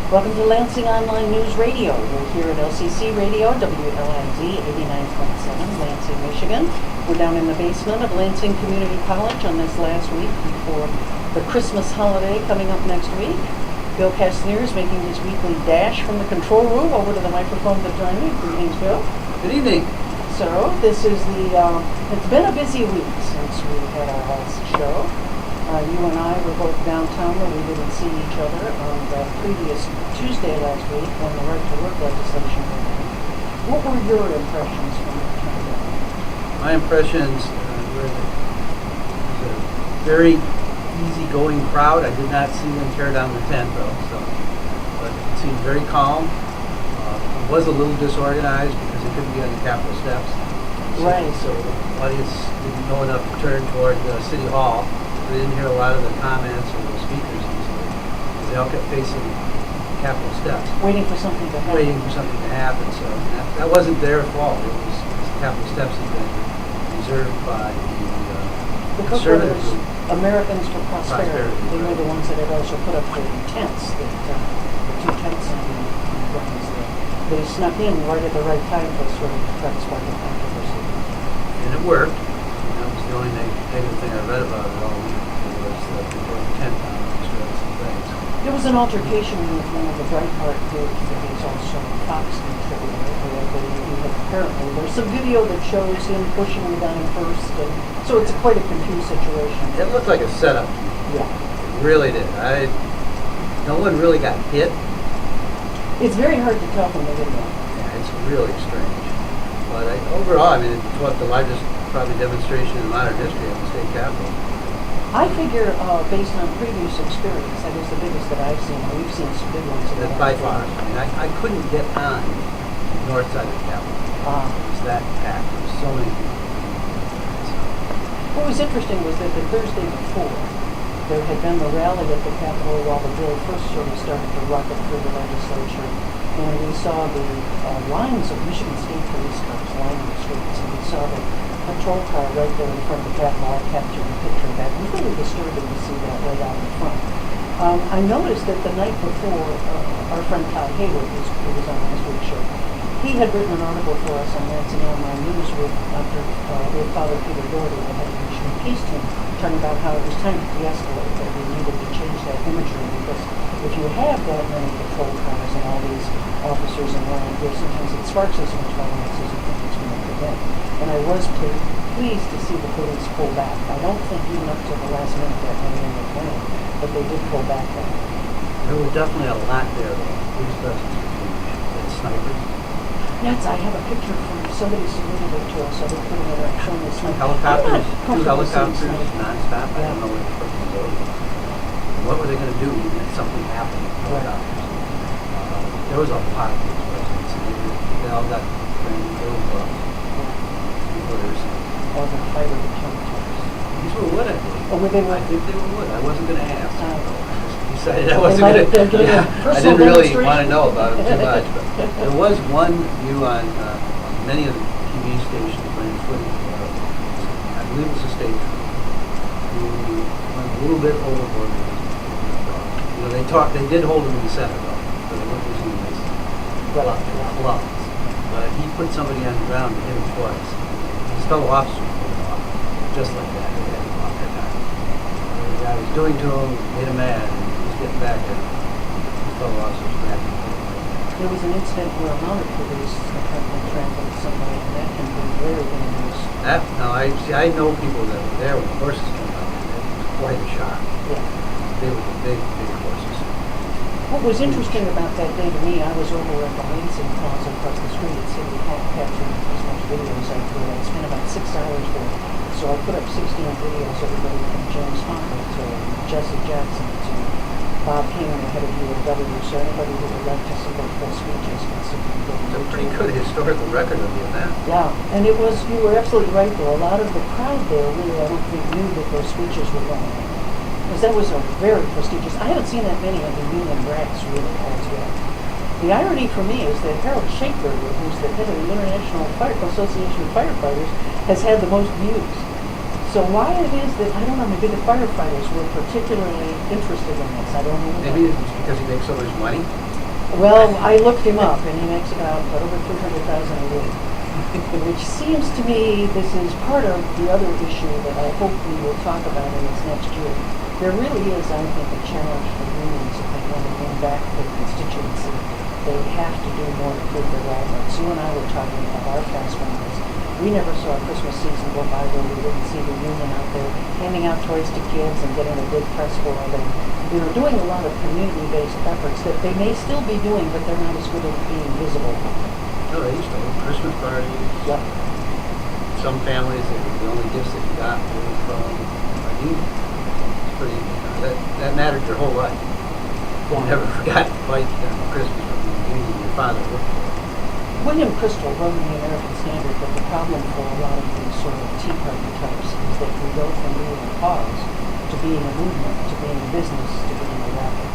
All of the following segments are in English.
Welcome to Lansing Online News Radio. We're here at LCC Radio, WLNZ 89.7, Lansing, Michigan. We're down in the basement of Lansing Community College on this last week before the Christmas holiday coming up next week. Bill Castanier is making his weekly dash from the control room over to the microphone to join me. Greetings, Bill. Good evening. So this is it's been a busy week since we had our last show. You and I were both downtown where we didn't see each other on the previous Tuesday last week when the right to work legislation went in. What were your impressions from the time? My impressions were that it was a very easygoing crowd. I did not see them tear down the tent though, but it seemed very calm. It was a little disorganized because it couldn't be on the Capitol steps. Right. So the audience didn't know enough to turn toward City Hall. We didn't hear a lot of the comments or the speakers easily. They all kept facing Capitol steps. Waiting for something to happen. So that wasn't their fault. It was the Capitol steps had been reserved by the conservative group. Americans for Prosperity. They were the ones that had also put up the tents, the two tents on the grounds there. They snuck in right at the right time to sort of try to spark a controversy. And it worked. That was the only negative thing I read about it all week. Was that they put a tent down and destroyed some things. There was an altercation with one of the Breitbart group that is also Fox contributor. Apparently, there's some video that shows him pushing the guy first, and so it's quite a confused situation. It looked like a setup to me. Yeah. It really did. No one really got hit. It's very hard to tell from the video. Yeah, it's really strange. But overall, it's the largest probably demonstration in modern history of the state capitol. I figure, based on previous experience, that is the biggest that I've seen. We've seen some big ones. By far. I couldn't get on the north side of the capitol. It was that packed. There was so many people. What was interesting was that the Thursday before, there had been the rally at the Capitol while the bill first sort of started to rocket through the legislature, and we saw the lines of Michigan State police cars lining the streets, and we saw the patrol car right there in front of the Capitol. I captured a picture of that. It was really disturbing to see that right out in front. I noticed that the night before, our friend Todd Hayward, who was on last week's show, he had written an article for us on Lansing Online News with Father Peter Doherty, the head of the Michigan Peace Team, talking about how it was time to de-escalate, that we needed to change that imagery, because if you have that many patrol cars and all these officers in line here, sometimes it sparks as much violence as you think it's going to prevent. And I was pleased to see the police pull back. I don't think even up to the last minute that many in the plan, but they did pull back then. There were definitely a lot there, though. Police presence between snipers. Yes, I have a picture from somebody submitted it to us. So they're putting it up showing the sniper. Helicopters, two helicopters nonstop. I don't know where the person goes. What were they going to do if something happened with helicopters? There was a lot of police presence. They all got trained. They were buffs. Or the fighter that killed us. These were wood, I believe. Oh, were they wood? I think they were wood. I wasn't going to ask. Decided I wasn't going to. I didn't really want to know about them too much. But there was one view on many of the TV stations playing footage. I believe it was a state trooper who went a little bit overboard with his they did hold him in the center though, so they weren't using him as gloves. But he put somebody on the ground and hit him twice. His fellow officers pulled him off, just like that. They had him off their time. The guy was doing to him, made him mad. Getting back there. Fellow officers back. There was an incident where a mounted police department trampled somebody, and that can be very dangerous. I know people that were there when the horses came out. It was quite a shock. Yeah. They were the big horses. What was interesting about that day to me, I was over at the Lansing Plaza across the street at City Hall capturing as much video as I could. I spent about 6 hours there. So I put up 16 videos, everybody from James Honker to Jesse Jackson to Bob King, the head of UAW, so anybody who would like to see those full speeches can see them. It's a pretty good historical record of the event. Yeah, and you were absolutely right though. A lot of the crowd there really, I don't think, knew that those speeches were going on. Because that was a very prestigious, I haven't seen that many of the Union brass really altogether. The irony for me is that Harold Shakeberger, who's the head of the International Association of Firefighters, has had the most views. So why it is that, I don't know, maybe the firefighters were particularly interested in this, I don't know. Maybe it's because he makes so much money. Well, I looked him up, and he makes about over 300,000 a year, which seems to me this is part of the other issue that I hope we will talk about in this next year. There really is, I think, a challenge for unions if they want to win back their constituency. They have to do more to prove their relevance. You and I were talking about our past members. We never saw a Christmas season go by where we didn't see the union out there handing out toys to kids and getting a big press for it. And we were doing a lot of community-based efforts that they may still be doing, but they're not as good at being visible. No, they used to hold Christmas parties. Yep. Some families, the only gifts that you got were from a union. It's pretty, that mattered your whole life. You never forgot to fight Christmas from the union your father worked for. William Crystal wrote in the American Standard that the problem for a lot of these sort of Tea Party types is that we go from being a cause to being a movement, to being a business, to being a racket.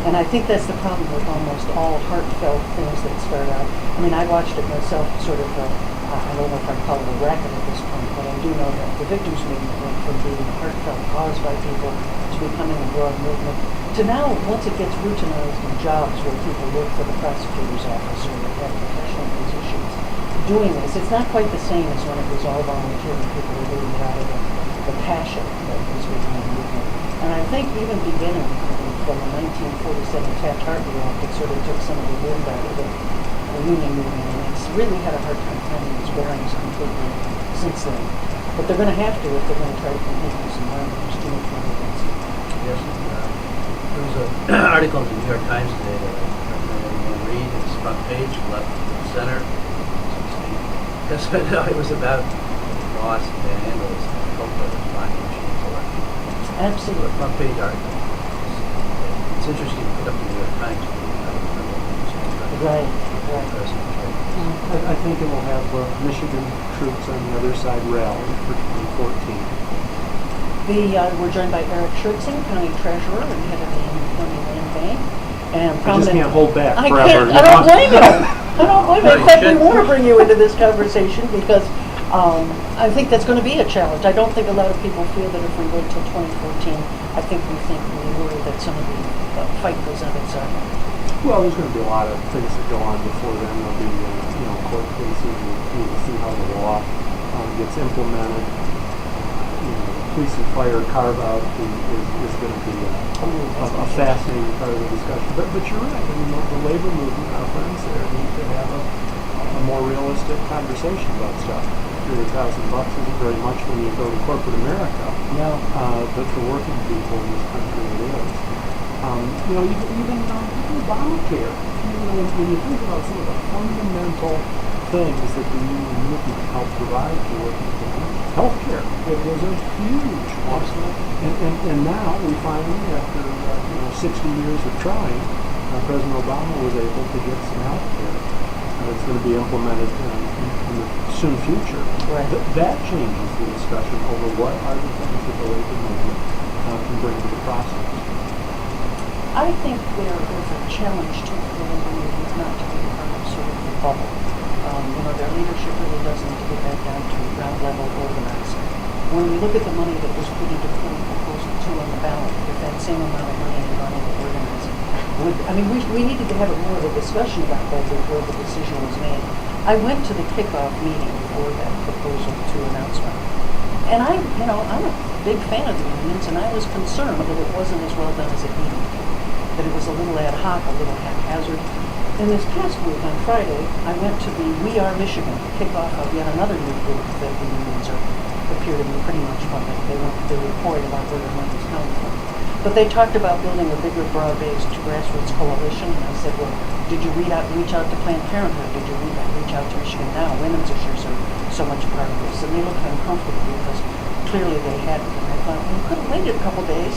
And I think that's the problem with almost all heartfelt things that start out. I mean, I watched it myself, sort of, I don't know if I'd call it a racket at this point, but I do know that the victims movement went from being a heartfelt cause by people to becoming a broad movement, to now, once it gets routinized in jobs where people work for the prosecutor's office or they have professional positions, doing this, it's not quite the same as when it was all volunteer and people were doing it out of the passion that was behind the movement. And I think even beginning from the 1947 Taft-Hartley Act, it sort of took some of the wind out of the union movement, and it's really had a hard time finding its bearings completely since then. But they're going to have to if they're going to try to continue some run. There's too much money against it. Yes, there was an article in the New York Times today that I recommend everyone read. It's front page, left to center. It was about Ross and Van Andels and Coke Brothers buying machines elected. Absolutely. A front page article. It's interesting to put up the New York Times. Right. I think it will have Michigan troops on the other side rally for 2014. We're joined by Eric Schertzing, County Treasurer and head of the County Land Bank. And I just can't hold back forever. I don't blame you. I don't blame you. In fact, we want to bring you into this conversation because I think that's going to be a challenge. I don't think a lot of people feel that if we wait till 2014, I think we worry that some of the fight goes on its own. Well, there's going to be a lot of things that go on before then. There'll be, court cases. We will see how the law gets implemented. Police and fire carve-out is going to be a fascinating part of the discussion. But you're right. I mean, the labor movement, our friends there, need to have a more realistic conversation about stuff. $100,000 isn't very much when you go to corporate America. No. But for working people in this country, it is. Even Obamacare. When you think about some of the fundamental things that the union movement helped provide to working people, healthcare, it was a huge one. And now we finally, after 60 years of trying, President Obama was able to get some healthcare. It's going to be implemented in the soon future. Right. That changes the discussion over what are the things that the labor movement can bring to the process. I think there is a challenge to the labor movement not to be part of sort of the bubble. Their leadership really does need to get back down to ground level organizing. When we look at the money that was put into proposal 2 on the ballot, with that same amount of money and running and organizing, we needed to have more of a discussion about that before the decision was made. I went to the kickoff meeting for that proposal 2 announcement, and I'm a big fan of the unions, and I was concerned that it wasn't as well done as it needed to be, that it was a little ad hoc, a little haphazard. And this past week, on Friday, I went to the We Are Michigan kickoff of yet another new group that the unions appear to be pretty much funding. They want their report about where their money's coming from. But they talked about building a bigger, broad-based grassroots coalition. And I said, well, did you reach out to Planned Parenthood? Did you reach out to Michigan Now? Women's issues are so much part of this. And they looked uncomfortable because clearly they hadn't. And I thought, well, you could have waited a couple days,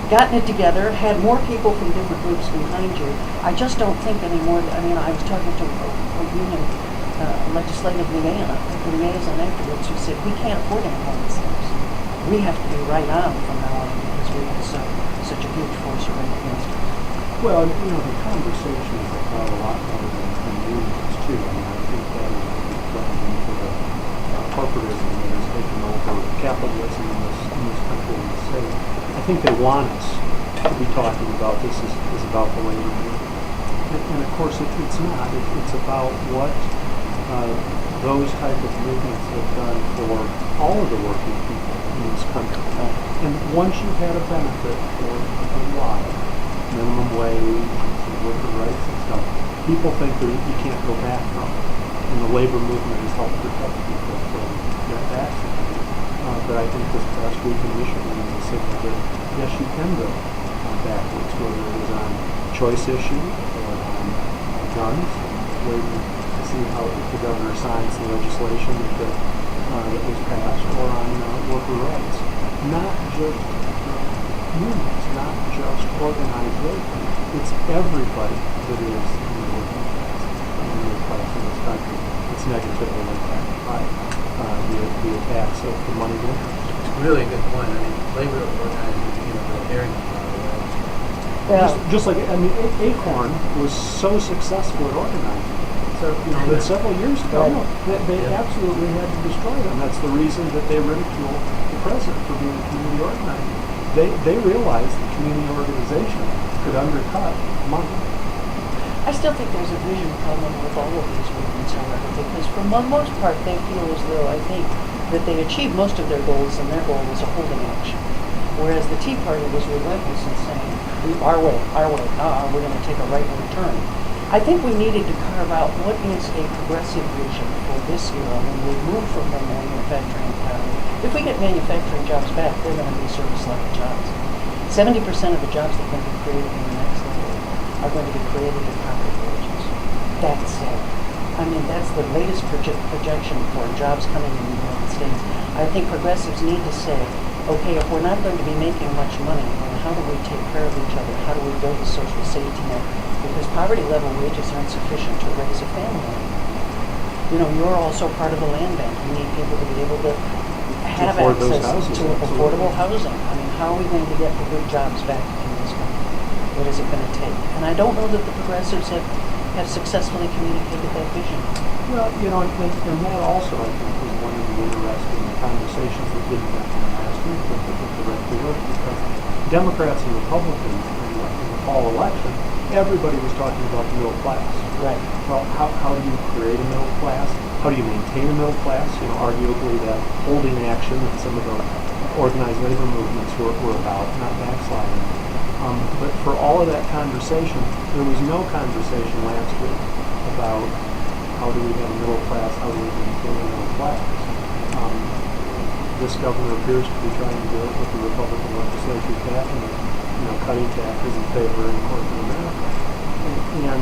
gotten it together, had more people from different groups behind you. I just don't think anymore. I was talking to a union legislative liaison afterwards who said, we can't afford any more of these things. We have to be right on from now on because we have such a huge force right against us. Well, the conversation is about a lot more than unions, too. I think that is a big problem for the corporatism that has taken over capitalism in this country and the state. I think they want us to be talking about this as about the labor movement. and of course it's not. It's about what those type of movements have done for all of the working people in this country. And once you've had a benefit for a while, minimum wage and worker rights and stuff, people think that you can't go back from it. And the labor movement has helped protect people from that backsliding. But I think this past week in Michigan is a signal that yes, you can go backwards, whether it is on choice issue or on guns. Waiting to see how the governor signs the legislation that was passed, or on worker rights. Not just unions, not just organized labor. It's everybody that is in the working class, in this country. It's negatively impacted by the attacks of the money workers. It's really a good point. I mean, labor organizers, the hearing Just like, I mean, Acorn was so successful at organizing. So, that several years ago, they absolutely had to destroy them. That's the reason that they ridiculed the president for being a community organizer. They realized that community organization could undercut money. I still think there's a vision problem with all of these movements, however, because for the most part, they feel as though I think that they achieved most of their goals, and their goal was a holding action. Whereas the Tea Party was relentless in saying, our way, we're going to take a right-wing turn. I think we needed to carve out what is a progressive vision for this era when we move from the manufacturing economy. If we get manufacturing jobs back, they're going to be service-level jobs. 70% of the jobs that are going to be created in the next decade are going to be created at property wages. That's it. I mean, that's the latest projection for jobs coming in the United States. I think progressives need to say, okay, if we're not going to be making much money, then how do we take care of each other? How do we build a social safety net? Because poverty level wages aren't sufficient to raise a family. You're also part of the land bank. You need people to be able to have access to affordable housing. I mean, how are we going to get the good jobs back in this country? What is it going to take? And I don't know that the progressives have successfully communicated that vision. Well, and that also, I think, was one of the interesting conversations that didn't happen last week with the right to work, because Democrats and Republicans in the fall election, everybody was talking about the middle class. Right. Well, how do you create a middle class? How do you maintain a middle class? Arguably that holding action that some of the organized labor movements were about, not backsliding. But for all of that conversation, there was no conversation last week about how do we have a middle class, how do we maintain a middle class. This governor appears to be trying to do it with the Republican legislature passing it, cutting taxes in favor of corporate America. And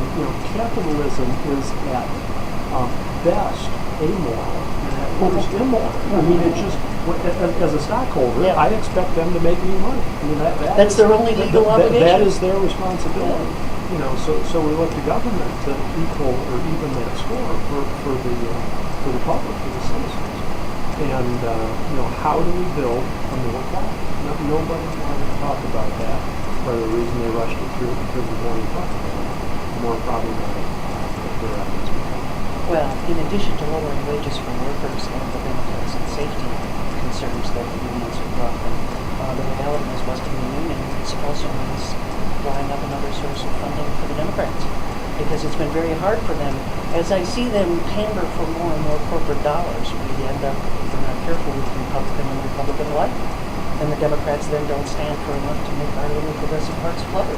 capitalism is at best amoral, and at worst immoral. I mean, it just, as a stockholder, I expect them to make me money. I mean, that's their only legal obligation. That is their responsibility. So we look to government to equal or even that score for the public, for the citizens. And how do we build a middle class? Nobody wanted to talk about that. Part of the reason they rushed it through, because the more you talk about it, the more problematic their efforts become. Well, in addition to lowering wages for workers and the benefits and safety concerns that the unions have brought them, the reality is busting the union also means drawing up another source of funding for the Democrats, because it's been very hard for them. As I see them pander for more and more corporate dollars, we end up, if we're not careful, with Republican and Republican alike. And the Democrats then don't stand for enough to make our little progressive hearts flutter.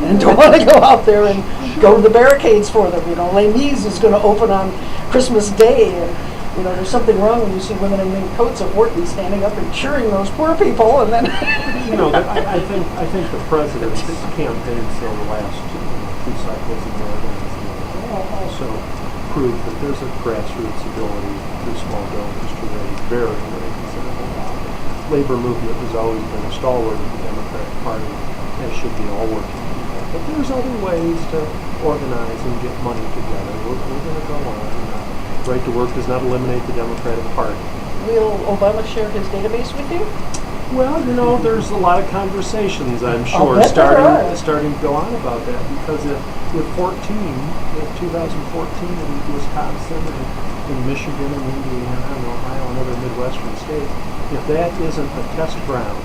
And don't want to go out there and go to the barricades for them. Les Mis is going to open on Christmas Day, and there's something wrong when you see women in mink coats at work and standing up and cheering those poor people, and then I think the president's campaign so the last two cycles of the also proved that there's a grassroots ability through small donors to raise very, very considerable dollars. Labor movement has always been a stalwart of the Democratic Party, as should be all working people. But there's other ways to organize and get money together. We're going to go on. Right to work does not eliminate the Democratic Party. Will Obama share his database with you? Well, there's a lot of conversations, I'm sure, starting to go on about that, because if 2014 in Wisconsin and in Michigan and Indiana and Ohio and other Midwestern states, if that isn't a test ground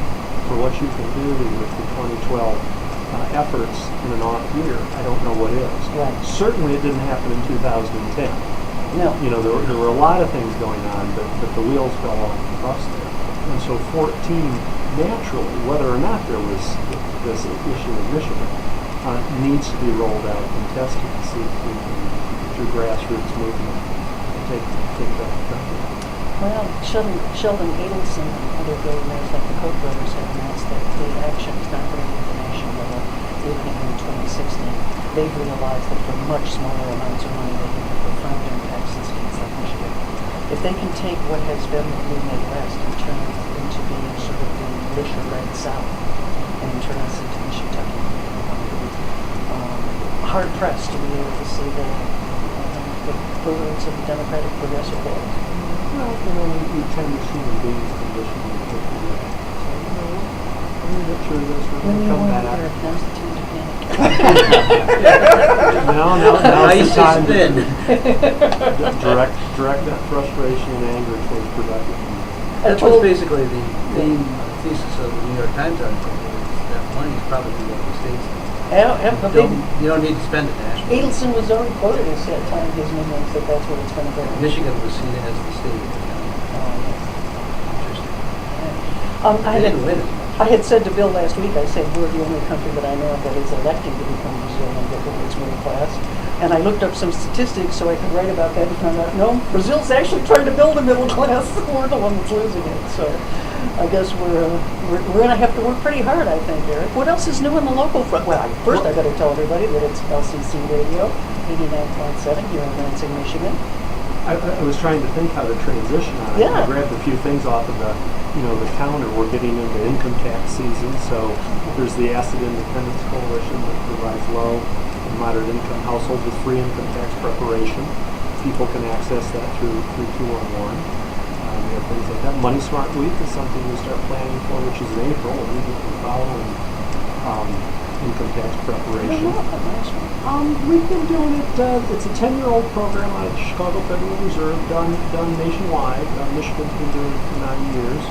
for what you can do with the 2012 efforts in an off year, I don't know what is. Right. Certainly it didn't happen in 2010. No. You know, there were a lot of things going on, but the wheels fell off the bus there. And so 14, naturally, whether or not there was this issue in Michigan, needs to be rolled out and tested to see if we can, through grassroots movement, take that effect. Well, Sheldon Adelson and other billionaires like the Koch brothers have announced that the action is not going to be at the national level even in 2016. They've realized that for much smaller amounts of money they can have profound impacts in states like Michigan. If they can take what has been the Midwest and turn it into being sort of the militia-led South and turn us into Michigan, hard-pressed to be able to see the birds of the Democratic Progressive Party. Well, you know, we tend to see human beings conditioned in different ways. So, you know, I'm going to get through this. We're going to come back. Now's the time to panic. Now's the Ice time is thin. to direct that frustration and anger towards productive people. That was basically the main thesis of the New York Times article, is that money is probably going to states. You don't need to spend it nationally. Adelson was already quoted as telling his minions that that's where it's going to go. Michigan was seen as the state. Interesting. They didn't win it. I had said to Bill last week, I said, we're the only country that I know of that is electing to become Brazil and get the world's middle class. And I looked up some statistics so I could write about that and found out, no, Brazil's actually trying to build a middle class. We're the one that's losing it. So I guess we're going to have to work pretty hard, I think, Eric. What else is new on the local front? Well, first I got to tell everybody that it's LCC Radio, 89.7 here in Lansing, Michigan. I was trying to think how to transition on it. Yeah. I grabbed a few things off of the counter. We're getting into income tax season, so there's the Asset Independence Coalition that provides low and moderate income households with free income tax preparation. People can access that through 211. We have things like that. Money Smart Week is something we start planning for, which is in April, immediately following income tax preparation. We've been doing it. It's a 10-year-old program out of the Chicago Federal Reserve, done nationwide. Michigan's been doing it for 9 years.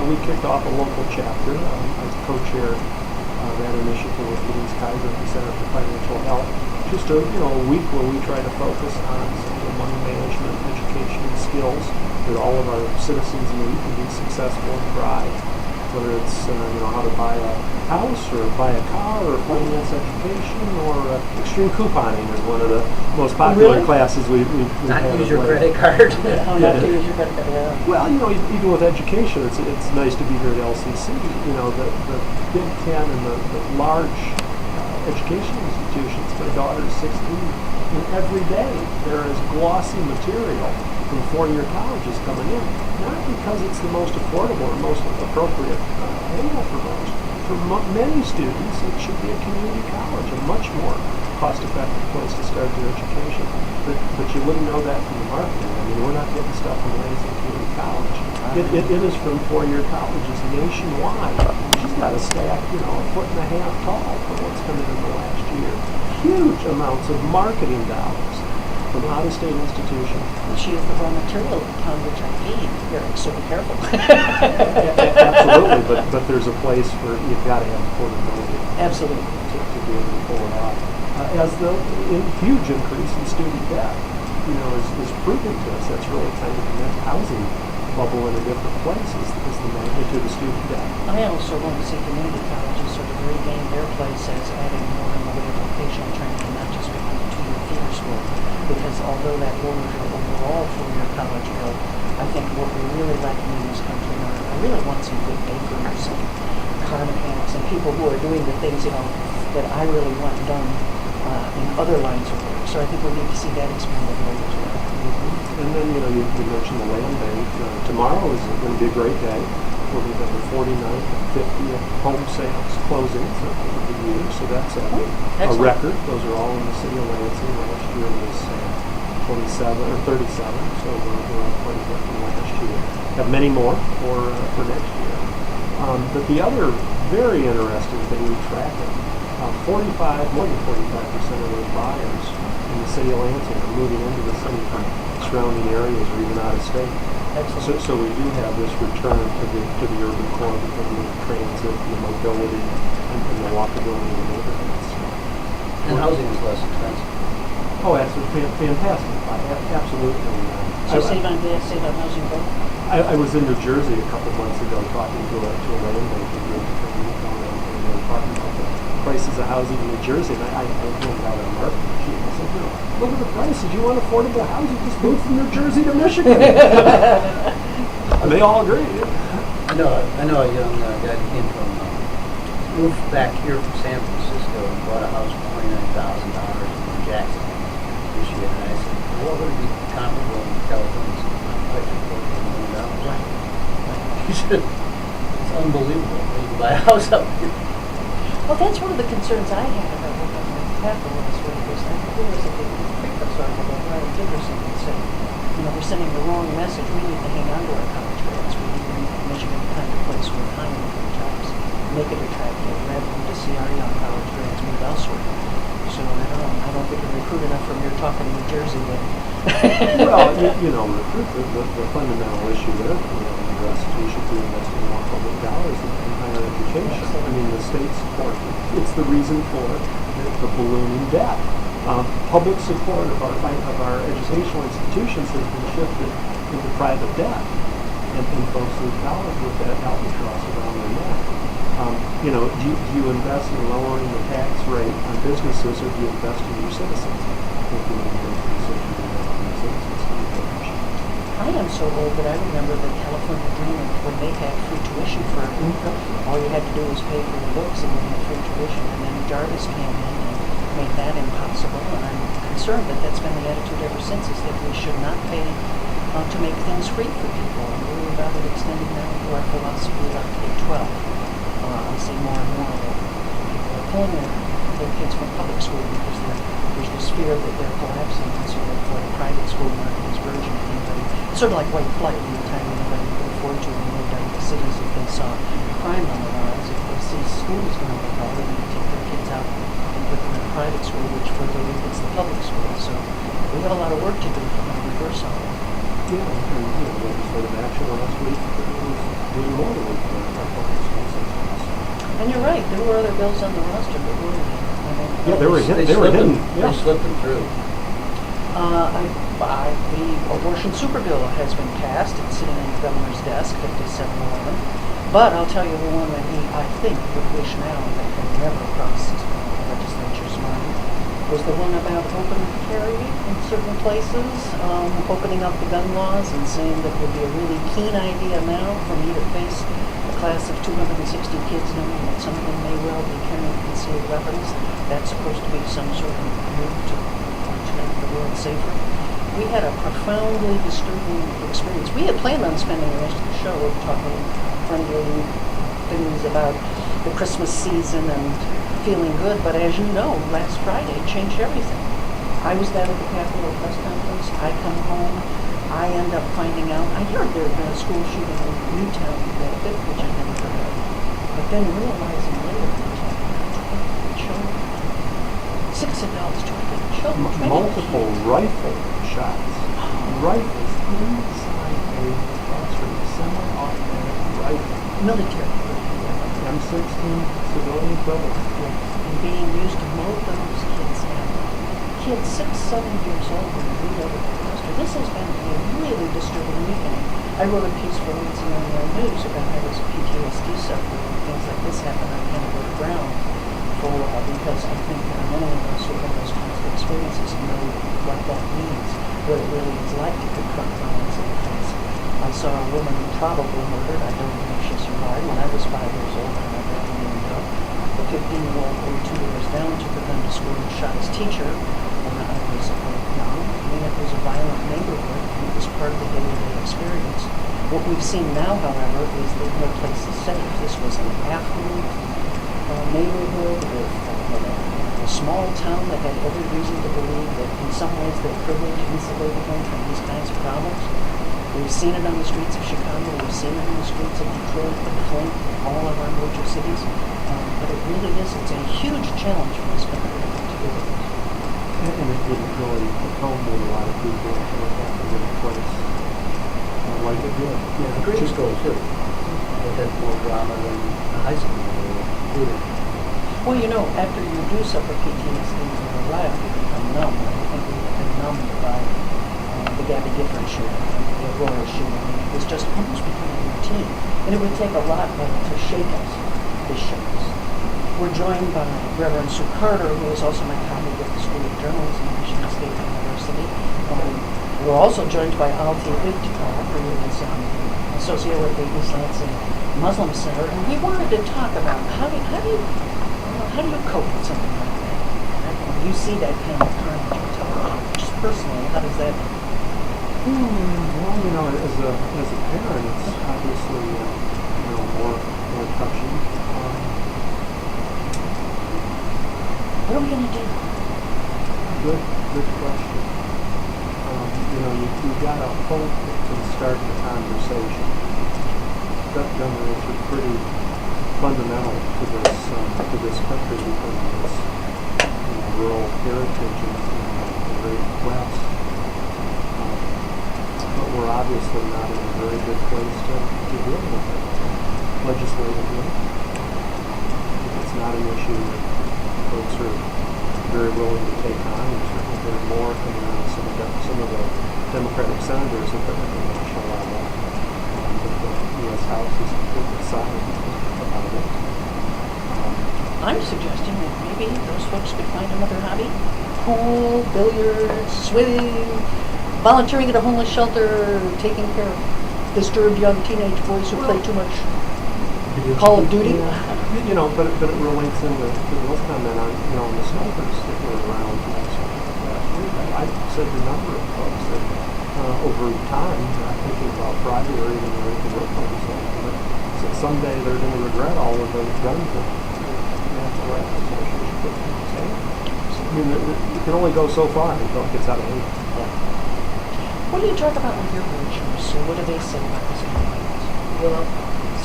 We kicked off a local chapter. I co-chair that initiative with Denise Kaiser at the Center for Financial Health. Just a week where we try to focus on some of the money management, education, and skills that all of our citizens need to be successful and thrive. Whether it's how to buy a house or buy a car or finance education or extreme couponing is one of the most popular classes we not have. Use your credit card. Not to use your credit card, yeah. Well, even with education, it's nice to be here at LCC. The Big Ten and the large education institutions. My daughter is 16, and every day there is glossy material from four-year colleges coming in. Not because it's the most affordable or most appropriate angle for most. For many students, it should be a community college, a much more cost-effective place to start their education. But you wouldn't know that from the marketing. I mean, we're not getting stuff from Lansing Community College. It is from four-year colleges nationwide. She's got a stack, a foot and a half tall for what's coming in the last year. Huge amounts of marketing dollars from out-of-state institutions. She is the raw material upon which I feed, Eric, so be careful. Absolutely, but there's a place where you've got to have affordability. Absolutely. To be able to pull it off. As the huge increase in student debt, is proving to us, that's really kind of the net housing bubble in a different place is the magnitude of student debt. I also want to see community colleges sort of regain their place as adding more in the way of vocational training and not just become a two-year theater school. Because although that lowers your overall four-year college bill, I think what we really lack in this country are, I really want some good bakers and car mechanics and people who are doing the things, that I really want done in other lines of work. So I think we need to see that expanded more as well. And then, you mentioned the land bank. Tomorrow is going to be a great day. We're going to have the 49th and 50th home sales closings of the year, so that's a record. Those are all in the city of Lansing. Last year was 27 or 37, so we're up quite a bit from last year. Have many more for next year. But the other very interesting thing we track it, more than 45% of those buyers in the city of Lansing are moving into the city from surrounding areas or even out of state. So we do have this return to the urban core because of the transit and the mobility and the walkability of the neighborhoods. And housing is less expensive. Oh, absolutely, fantastic. Absolutely. So save on gas, save on housing both? I was in New Jersey a couple months ago talking to a land banking group, and they were talking about the prices of housing in New Jersey, and I pulled out a marketing sheet and I said, look at the prices. You want affordable housing? Just move from New Jersey to Michigan. And they all agree. I know a young guy that came from, moved back here from San Francisco and bought a house for $29,000 in Jackson, Michigan. And I said, what would it be comparable in California? He said, my wife is $14 million. He said, it's unbelievable. You can buy a house up here. Well, that's one of the concerns I had about working with capital was I think there was a big preface article by Brian Dickerson that said, we're sending the wrong message. We need to hang on to our college grads. We need to make Michigan the kind of place with high income jobs, make it attractive, rather than to see our young college grads move elsewhere. So I don't think we recruit enough from your talk in New Jersey. But well, the fundamental issue there, the rest we should be investing more public dollars in higher education. I mean, the state support, it's the reason for the ballooning debt. Public support of our educational institutions has been shifted into private debt, and folks lose dollars with that albatross around their neck. Do you invest in lowering the tax rate on businesses, or do you invest in your citizens? I am so old that I remember the California Dream when they had free tuition for all you had to do was pay for the books and you had free tuition. And then Jarvis came in and made that impossible. And I'm concerned that that's been the attitude ever since, is that we should not pay to make things free for people. And we're about extending that to our philosophy about K-12. I see more and more that people are pulling their kids from public school because there's this fear that they're collapsing, and so therefore the private school market is verging on anybody. It's sort of like white flight. In the time anybody could afford to move down to the cities if they saw crime on the rise. If they see schools going to fall, they're going to take their kids out and put them in a private school, which further weakens the public school. So we have a lot of work to do to reverse all that. Yeah, and legislative action last week was doing more to work for our public schools. And you're right, there were other bills on the roster, but were they? They were hidden. They slipped them through. The abortion super bill has been passed. It's sitting on the governor's desk, 5711. But I'll tell you the one that I think, would wish now that can never cross the legislature's mind, was the one about open carry in certain places, opening up the gun laws and saying that it would be a really keen idea now for me to face a class of 260 kids knowing that some of them may well be carrying concealed weapons. That's supposed to be some sort of move to make the world safer. We had a profoundly disturbing experience. We had planned on spending the rest of the show talking friendly things about the Christmas season and feeling good, but as you know, last Friday changed everything. I was down at the Capitol press conference. I come home. I end up finding out, I heard there had been a school shooting in Newtown, Connecticut, which I never heard of. But then realizing later, children, 6 adults, 20 children. Multiple rifle shots. Rifles inside a classroom, semi-automatic rifle. Military. M16 civilian bullets. And being used to mow those kids down. Kids 6, 7 years old when we read over the cluster. This has been a really disturbing weekend. I wrote a piece for Lansing on the news about how there's a PTSD sufferer when things like this happen. I kind of go to ground for because I think many of us who have those kinds of experiences know what that means, what it really is like to confront violence in the face. I saw a woman probably murdered. I don't know if she survived. When I was 5 years old, and I got the name up. The 15-year-old who 2 years down took a gun to school and shot his teacher when I was young. I mean, it was a violent neighborhood, and it was part of the day-to-day experience. What we've seen now, however, is that no place is safe. This was an affluent neighborhood with a small town that had every reason to believe that in some ways their privilege insulated them from these kinds of problems. We've seen it on the streets of Chicago. We've seen it on the streets of Detroit, and Flint, all of our major cities. But it really is. It's a huge challenge for this country to deal with this. And it didn't really accommodate a lot of people what happened in a place like it did. Yeah, the grade school too. It had more drama than the high school. Well, after you do suffer PTSD for a while, you become numb. I think we have been numbed by the Gabby Gifford shooting, the Aurora shooting. It was just almost becoming routine. And it would take a lot to shake us, this shows. We're joined by Reverend Sue Carter, who is also my colleague at the School of Journalism at Michigan State University. We're also joined by Alti Iftikhar, who is associate with the East Lansing Muslim Center, and we wanted to talk about how do you cope with something like that? When you see that kind of carnage on television, just personally, how does that? Well, as a parent, it's obviously more touching. What are we going to do? Good question. You got to hope to start the conversation. Gun rights are pretty fundamental to this country because of its rural heritage in the Great West. But we're obviously not in a very good place to deal with it legislatively. It's not an issue that folks are very willing to take on. And certainly there are more coming out of some of the Democratic senators at the national level. But the U.S. House is completely silent about it. I'm suggesting that maybe those folks could find another hobby. Pool, billiards, swimming, volunteering at a homeless shelter, taking care of disturbed young teenage boys who play too much Call of Duty. Yeah. But it relates into Bill's comment on the smokers that were around last week. I said to a number of folks that over time, thinking about Friday or even the work on themselves, that someday they're going to regret all of those guns that National Rifle Association put in its hands. I mean, it can only go so far until it gets out of hand. What do you talk about with your villagers? So what do they say about this kind of violence? Well,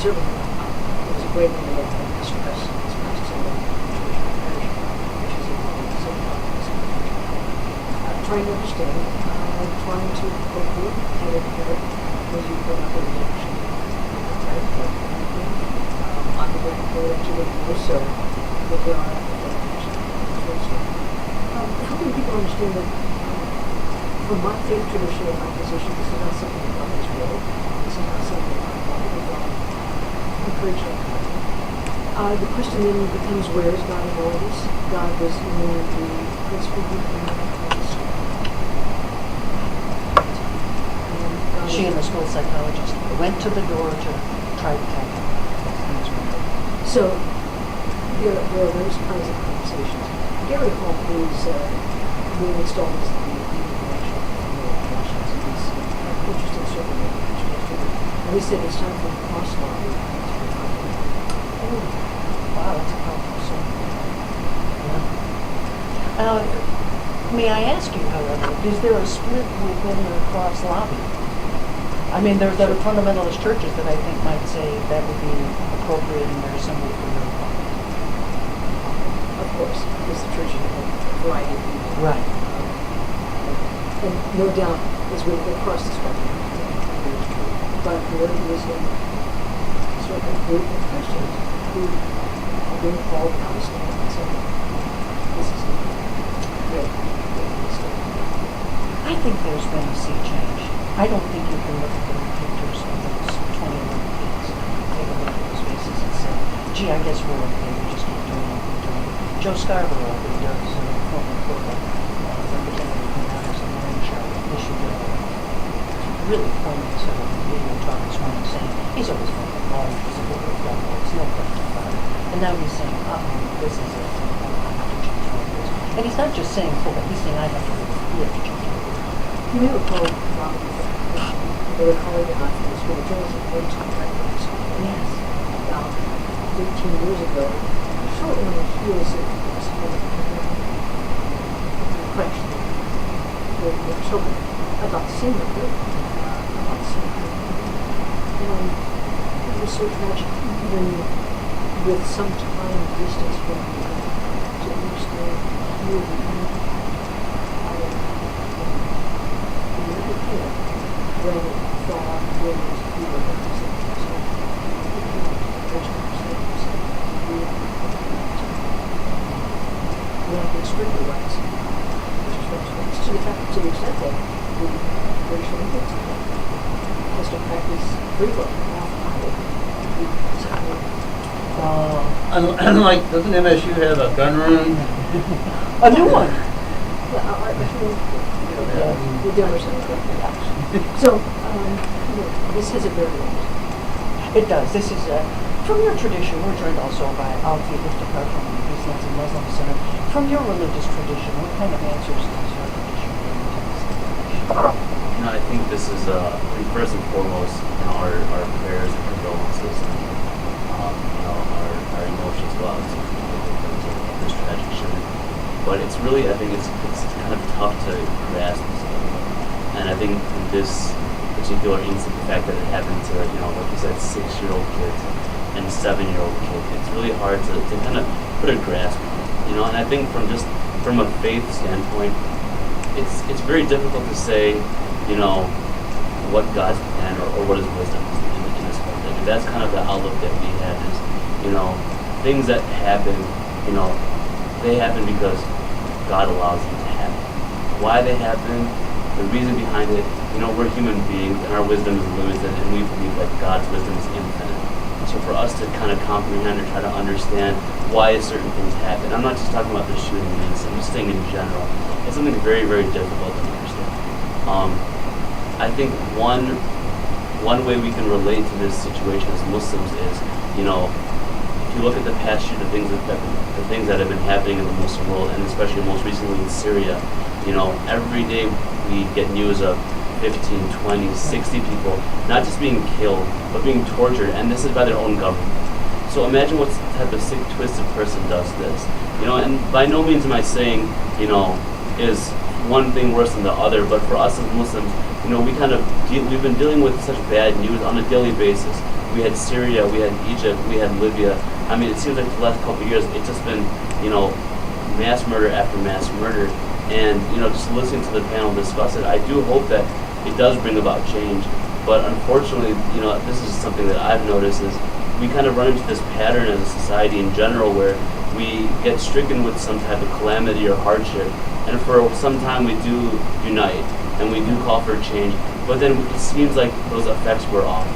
certainly it was a great way to express some of the Jewish parish, which is trying to understand, trying to hopefully get it better as you put up with the action. On the ground, go into it more so that there are helping people understand that from my faith tradition and my position, this is not something that God has willed. This is not something that God will encourage them. The question then becomes, where is God in all of this? God was in the principal group and She and the school psychologist went to the door to try to tackle it. So there are those kinds of conversations. Gary Hall is being installed as the National Communications. He's interested certainly in education. And he said it's time for the crosswalk. Oh, wow, that's a powerful song. Yeah. May I ask you, however, is there a split within the cross lobby? I mean, there are fundamentalist churches that I think might say that would be appropriate in their assembly for their part. Of course, because the church is a variety of people. Right. And no doubt, as we go across the spectrum, but there is a certain group of Christians who are being called out of stand and saying, this is not good. I think there's been a sea change. I don't think you can look at the pictures of those 21 kids, take a look at those faces and say, gee, I guess we're okay, we just keep doing what we're doing. Joe Scarborough, who does former Florida Representative who now has a marine show, issued a really poignant sort of video talk this morning saying he's always been a large supporter of gun rights, no question about it. And now he's saying, this is it, I have to change my ways. And he's not just saying for it, he's saying I have to change my ways. You may recall, they were calling it out from the school of journalism, going to contract. Yes. About 15 years ago, shortly on the heels of this whole crash with children. I got to see them, and it was so tragic, even with some time distance from me, to understand who when thought was stricter rights with respect to guns, to the extent that the British Olympic team has to practice freedom off highway. Unlike, doesn't MSU have a gun room? A new one. With the understanding, correct? So, this has a very long. It does. This is from your tradition. We're joined also by Alti Iftikhar from the East Lansing Muslim Center. From your religious tradition, what kind of answers does your tradition bring to this situation? I think this is, first and foremost, our prayers and condolences, and our emotions go out to this tragic shooting. But it's really, I think it's kind of tough to grasp. And I think in this particular instance, the fact that it happened to, like you said, 6-year-old kids and 7-year-old kids, it's really hard to kind of put a grasp on it, And I think from a faith standpoint, it's very difficult to say, what God's plan or what His wisdom is in this whole thing. And that's kind of the outlook that we have is, things that happen, they happen because God allows them to happen. Why they happen, the reason behind it, we're human beings and our wisdom is limited, and we believe that God's wisdom is infinite. So for us to kind of comprehend or try to understand why certain things happen, I'm not just talking about the shooting incident, I'm just saying in general, it's something very, very difficult to understand. I think one way we can relate to this situation as Muslims is, if you look at the past year, the things that have been happening in the Muslim world, and especially most recently in Syria, every day we get news of 15, 20, 60 people not just being killed, but being tortured, and this is by their own government. So imagine what type of sick, twisted person does this. And by no means am I saying, is one thing worse than the other, but for us as Muslims, we've been dealing with such bad news on a daily basis. We had Syria, we had Egypt, we had Libya. I mean, it seems like the last couple of years, it's just been, mass murder after mass murder. And, just listening to the panel discuss it, I do hope that it does bring about change. But unfortunately, this is something that I've noticed is we kind of run into this pattern as a society in general where we get stricken with some type of calamity or hardship. And for some time we do unite and we do call for change. But then it seems like those effects wear off.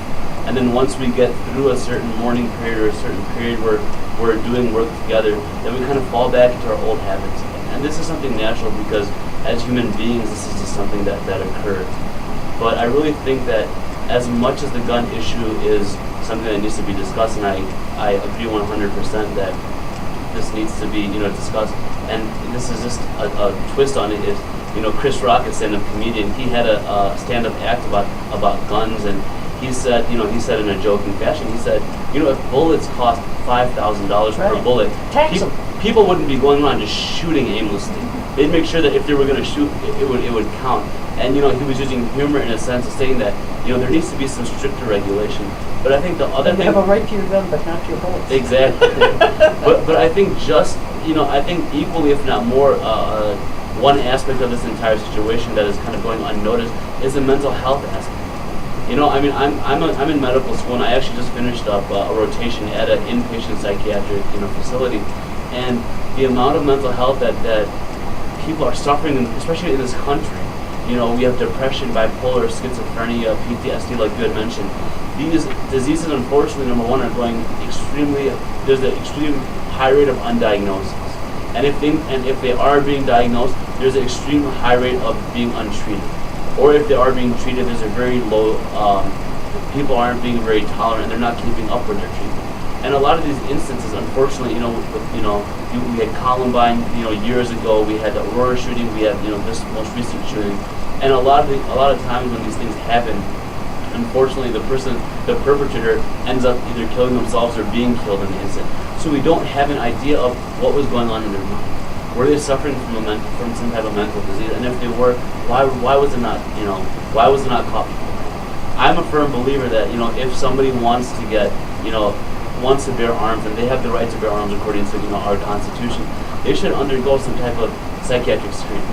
And then once we get through a certain mourning period or a certain period where we're doing work together, then we kind of fall back into our old habits. And this is something natural because as human beings, this is just something that occurs. But I really think that as much as the gun issue is something that needs to be discussed, and I agree 100% that this needs to be discussed, and this is just a twist on it is, Chris Rock, a stand-up comedian, he had a stand-up act about guns, and he said in a joking fashion, he said, if bullets cost $5,000 per bullet, people wouldn't be going around just shooting aimlessly. They'd make sure that if they were going to shoot, it would count. And he was using humor in a sense of saying that there needs to be some stricter regulation. But I think the other thing, you have a right to your gun, but not to your bullets. Exactly. but I think I think equally, if not more, one aspect of this entire situation that is kind of going unnoticed is the mental health aspect. I'm in medical school, and I actually just finished up a rotation at an inpatient psychiatric facility, and the amount of mental health that people are suffering, especially in this country. We have depression, bipolar, schizophrenia, PTSD, like you had mentioned. These diseases, unfortunately, number one, are going there's an extreme high rate of undiagnosis. And if they are being diagnosed, there's an extreme high rate of being untreated. Or if they are being treated, there's a very low, people aren't being very tolerant and they're not keeping up with their treatment. And a lot of these instances, unfortunately, we had Columbine, years ago, we had the Aurora shooting, we had, this most recent shooting. And a lot of times when these things happen, unfortunately, the perpetrator ends up either killing themselves or being killed in the incident. So we don't have an idea of what was going on in their mind. Were they suffering from some type of mental disease? And if they were, why was it not caught before? I'm a firm believer that if somebody wants to wants to bear arms, and they have the right to bear arms according to our Constitution, they should undergo some type of psychiatric screening.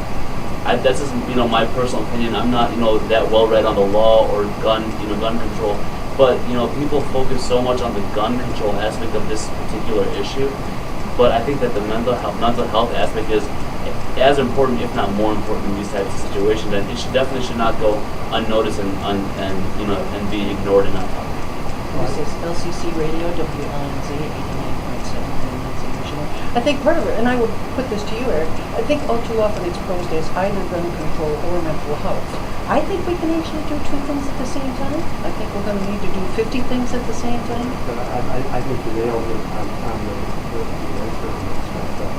That's just my personal opinion. I'm not that well read on the law or gun control, but people focus so much on the gun control aspect of this particular issue. But I think that the mental health aspect is as important, if not more important, in these types of situations, and it definitely should not go unnoticed and be ignored and not talked about. This is LCC Radio, WLNZ 89.7 in Lansing, Michigan. I think part of it, and I would put this to you, Eric, I think all too often it's posed as either gun control or mental health. I think we can actually do two things at the same time. I think we're going to need to do 50 things at the same time. But I think you nailed it on the answer on this stuff.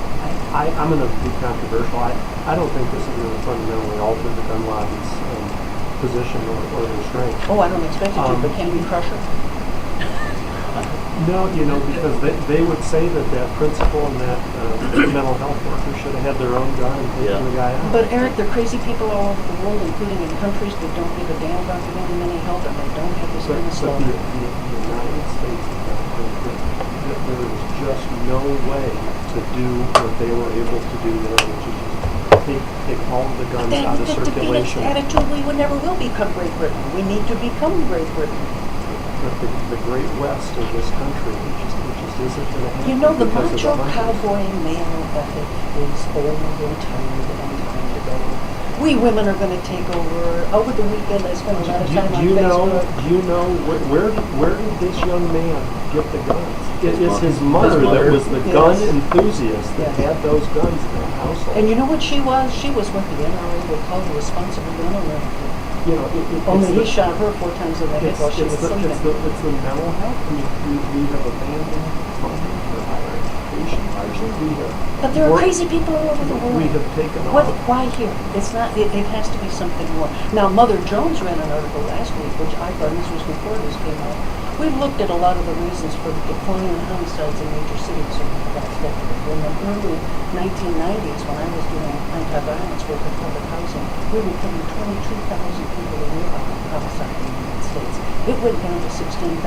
I'm going to be controversial. I don't think this is going to fundamentally alter the gun lobby's position or their strength. Oh, I don't expect it to, but can we crush her? No, because they would say that principal and that mental health worker should have had their own gun and taken the guy out. But Eric, there are crazy people all over the world, including in countries that don't give a damn about giving any help, and they don't have this kind of slogan. But the United States, there is just no way to do what they were able to do there, which is just take all of the guns out of circulation. That attitude, we would never will become Great Britain. We need to become Great Britain. But the Great West of this country, it just isn't going to happen. You know, the because of macho cowboy male ethic is old and tired and time to go. We women are going to take over the weekend. I spent a lot of time on Facebook. Do you know where did this young man get the guns? It's his mother that was the gun enthusiast that had those guns in their household. And you know what she was? She was what the NRA would call a responsible gun owner. Only he shot her 4 times in the head while she was sleeping. It's the mental health. We have abandoned funding for higher education largely. But there are crazy people all over the world. We have taken off. Why here? It's not. It has to be something more. Now, Mother Jones ran an article last week, which I thought this was before this came out. We've looked at a lot of the reasons for the decline in homicides in major cities over the past decade. In the early 1990s, when I was doing anti-violence work in public housing, we were putting 22,000 people a year on homicide in the United States. It went down to 16,000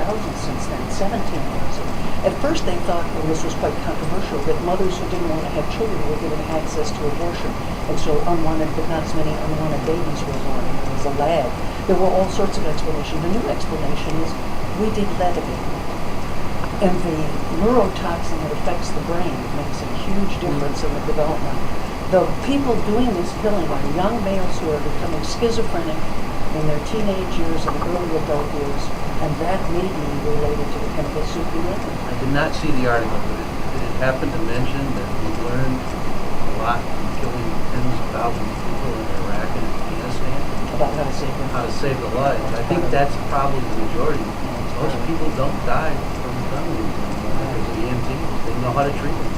since then, 17,000. At first they thought, and this was quite controversial, that mothers who didn't want to have children were given access to abortion. And so unwanted, but not as many unwanted babies were born. There was a lag. There were all sorts of explanations. The new explanation is we did levity. And the neurotoxin that affects the brain makes a huge difference in the development. The people doing this killing are young males who are becoming schizophrenic in their teenage years and early adult years, and that may be related to the chemical soup we live in. I did not see the article, but did it happen to mention that we learned a lot from killing tens of thousands of people in Iraq and Afghanistan? About how to save them. How to save the lives. I think that's probably the majority. Most people don't die from gun wounds anymore because of EMTs. They know how to treat them.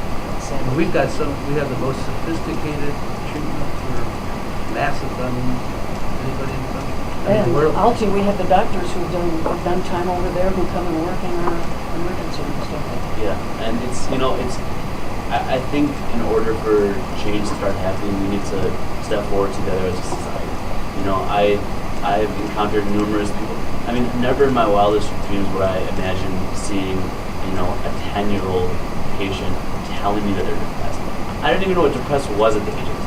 And we have the most sophisticated treatment for massive gun wounds than anybody in the country. And I'll tell you, we have the doctors who've done time over there who come and work in our emergency rooms, don't they? Yeah, and I think in order for change to start happening, we need to step forward together as a society. I've encountered numerous people. I mean, never in my wildest dreams would I imagine seeing, a 10-year-old patient telling me that they're depressed. I didn't even know what depressed was at the age of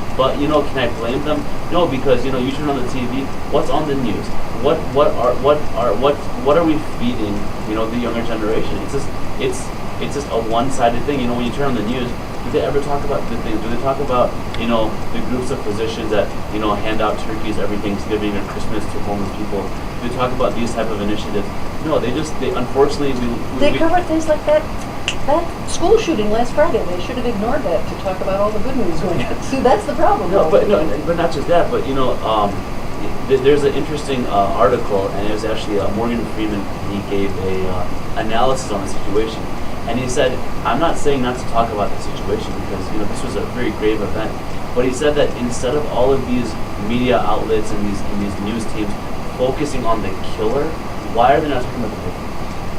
10. But, can I blame them? No, because, you turn on the TV, what's on the news? What are we feeding, the younger generation? It's just a one-sided thing. When you turn on the news, do they ever talk about good things? Do they talk about, the groups of physicians that, hand out turkeys every Thanksgiving or Christmas to homeless people? Do they talk about these type of initiatives? No, they unfortunately, They cover things like that school shooting last Friday. They should have ignored that to talk about all the good news going on. See, that's the problem. But not just that, but, there's an interesting article, and it was actually Morgan Freeman. He gave a analysis on the situation. And he said, I'm not saying not to talk about the situation because, this was a very grave event. But he said that instead of all of these media outlets and these news teams focusing on the killer, why are they not talking about the victim?